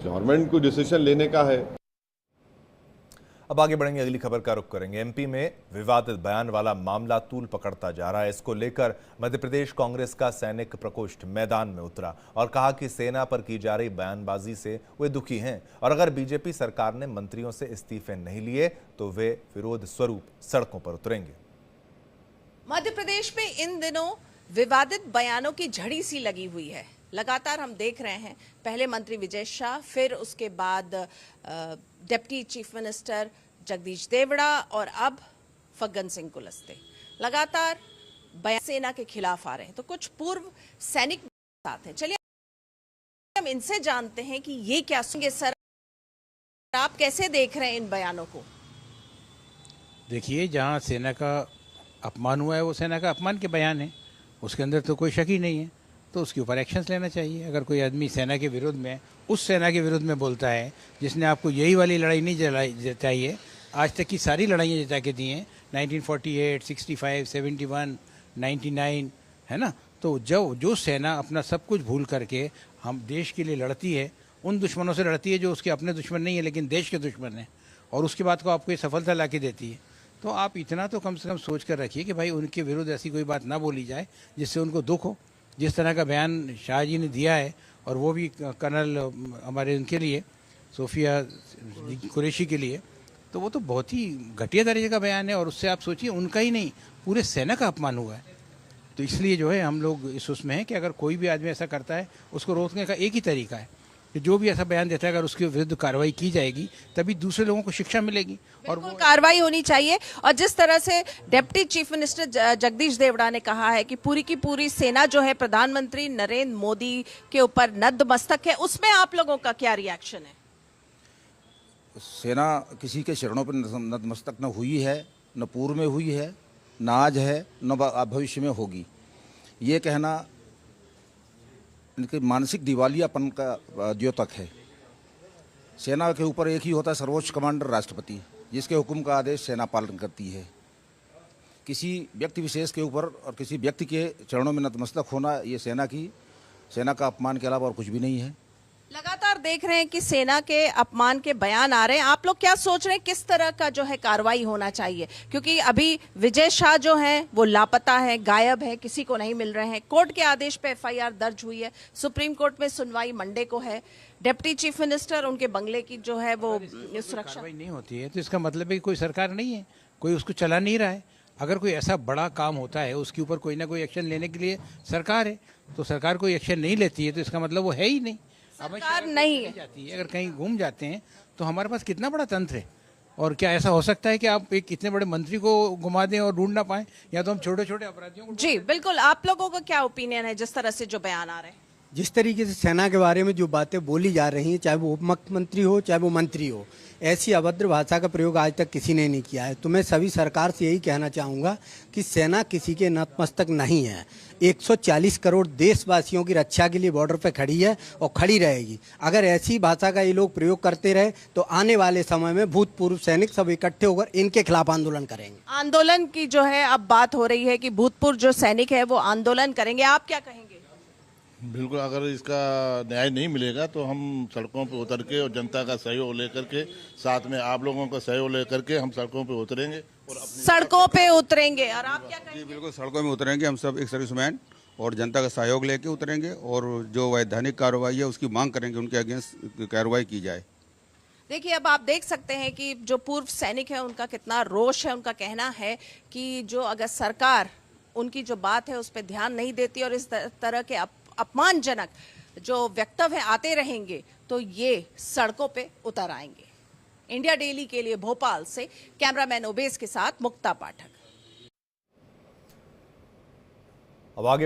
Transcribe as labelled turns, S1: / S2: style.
S1: Government को decision लेने का है।
S2: अब आगे बढ़ेंगे, अगली खबर का रुख करेंगे। एमपी में विवादित बयान वाला मामला तूल पकड़ता जा रहा है। इसको लेकर मध्य प्रदेश कांग्रेस का सैनिक प्रकोष्ठ मैदान में उतरा और कहा कि सेना पर की जा रही बयानबाजी से वे दुखी हैं और अगर बीजेपी सरकार ने मंत्रियों से इस्तीफे नहीं लिए तो वे विरोध स्वरूप सड़कों पर उतरेंगे।
S3: मध्य प्रदेश में इन दिनों विवादित बयानों की झड़ी सी लगी हुई है। लगातार हम देख रहे हैं, पहले मंत्री विजय शाह, फिर उसके बाद deputy chief minister Jagdish Devda और अब फग्गन सिंह कुलस्ते लगातार बयान सेना के खिलाफ आ रहे हैं। तो कुछ पूर्व सैनिक साथ हैं, चलिए हम इनसे जानते हैं कि ये क्या सुनेंगे। सर, आप कैसे देख रहे हैं इन बयानों को?
S4: देखिए, जहां सेना का अपमान हुआ है वो सेना का अपमान के बयान है, उसके अंदर तो कोई शक ही नहीं है, तो उसके ऊपर एक्शंस लेना चाहिए। अगर कोई आदमी सेना के विरोध में, उस सेना के विरोध में बोलता है जिसने आपको यही वाली लड़ाई नहीं जिताई है, आज तक की सारी लड़ाइयाँ जिता के दी हैं, 1948, 65, 71, 99, है ना, तो जो सेना अपना सब कुछ भूल करके हम देश के लिए लड़ती है, उन दुश्मनों से लड़ती है जो उसके अपने दुश्मन नहीं है लेकिन देश के दुश्मन हैं, और उसके बाद को आपको ये सफलता ला के देती है, तो आप इतना तो कम से कम सोच कर रखिए कि भाई उनके विरुद्ध ऐसी कोई बात ना बोली जाए जिससे उनको दुख हो। जिस तरह का बयान शाह जी ने दिया है, और वो भी कर्नल हमारे उनके लिए, सोफिया कुरैशी के लिए, तो वो तो बहुत ही घटिया तरीके का बयान है, और उससे आप सोचिए उनका ही नहीं पूरे सेना का अपमान हुआ है। तो इसलिए जो है हम लोग इस उसमें हैं कि अगर कोई भी आदमी ऐसा करता है उसको रोकने का एक ही तरीका है कि जो भी ऐसा बयान देता है अगर उसके विरुद्ध कार्रवाई की जाएगी तभी दूसरे लोगों को शिक्षा मिलेगी, और वो
S3: कार्रवाई होनी चाहिए। और जिस तरह से deputy chief minister Jagdish Devda ने कहा है कि पूरी की पूरी सेना जो है प्रधानमंत्री नरेंद्र मोदी के ऊपर नतमस्तक है, उसमें आप लोगों का क्या रिएक्शन है?
S5: सेना किसी के चरणों पर नतमस्तक न हुई है, न पूर्व में हुई है, न आज है, न भविष्य में होगी। ये कहना इनके मानसिक दिवालियापन का द्योतक है। सेना के ऊपर एक ही होता है सर्वोच्च कमांडर राष्ट्रपति, जिसके हुक्म का आदेश सेना पालन करती है। किसी व्यक्ति विशेष के ऊपर और किसी व्यक्ति के चरणों में नतमस्तक होना, ये सेना का अपमान के अलावा और कुछ भी नहीं है।
S3: लगातार देख रहे हैं कि सेना के अपमान के बयान आ रहे हैं, आप लोग क्या सोच रहे हैं किस तरह का जो है कार्रवाई होना चाहिए? क्योंकि अभी विजय शाह जो हैं वो लापता है, गायब है, किसी को नहीं मिल रहे हैं। कोर्ट के आदेश पे एफआईआर दर्ज हुई है, सुप्रीम कोर्ट में सुनवाई मंडे को है। डिप्टी चीफ मिनिस्टर, उनके बंगले की जो है वो सुरक्षा
S4: कार्रवाई नहीं होती है तो इसका मतलब है कि कोई सरकार नहीं है, कोई उसको चला नहीं रहा है। अगर कोई ऐसा बड़ा काम होता है उसके ऊपर कोई ना कोई एक्शन लेने के लिए सरकार है, तो सरकार कोई एक्शन नहीं लेती है तो इसका मतलब वो है ही नहीं।
S3: सरकार नहीं है
S4: जाती है, अगर कहीं घूम जाते हैं तो हमारे पास कितना बड़ा तंत्र है। और क्या ऐसा हो सकता है कि आप एक इतने बड़े मंत्री को घुमा दें और ढूंढ ना पाए, या तो हम छोटे छोटे अपराधियों को?
S3: जी बिल्कुल, आप लोगों का क्या ओपिनियन है जिस तरह से जो बयान आ रहे हैं?
S6: जिस तरीके से सेना के बारे में जो बातें बोली जा रही हैं, चाहे वो उप मुख्यमंत्री हो चाहे वो मंत्री हो, ऐसी अभद्र भाषा का प्रयोग आज तक किसी ने नहीं किया है। तो मैं सभी सरकार से यही कहना चाहूँगा कि सेना किसी के नतमस्तक नहीं है। 140 करोड़ देशवासियों की रक्षा के लिए बॉर्डर पे खड़ी है और खड़ी रहेगी। अगर ऐसी भाषा का ये लोग प्रयोग करते रहे तो आने वाले समय में भूतपूर्व सैनिक सब इकट्ठे होकर इनके खिलाफ आंदोलन करेंगे।
S3: आंदोलन की जो है अब बात हो रही है कि भूतपूर्व जो सैनिक है वो आंदोलन करेंगे, आप क्या कहेंगे?
S7: बिल्कुल, अगर इसका न्याय नहीं मिलेगा तो हम सड़कों पर उतर के और जनता का सहयोग लेकर के, साथ में आप लोगों का सहयोग लेकर के हम सड़कों पर उतरेंगे और
S3: सड़कों पे उतरेंगे। और आप क्या कहेंगे?
S8: जी बिल्कुल, सड़कों में उतरेंगे हम सब, एक सर्विसमैन, और जनता का सहयोग लेके उतरेंगे और जो वैधानिक कार्रवाई है उसकी मांग करेंगे, उनके अगेंस्ट कार्रवाई की जाए।
S3: देखिए, अब आप देख सकते हैं कि जो पूर्व सैनिक है उनका कितना रोष है। उनका कहना है कि जो अगर सरकार उनकी जो बात है उस पर ध्यान नहीं देती और इस तरह के अपमानजनक जो वक्तव्य आते रहेंगे तो ये सड़कों पे उतर आएंगे। इंडिया डेली के लिए भोपाल से कैमरामैन ओबेस के साथ मुक्ता पाठक।
S2: अब आगे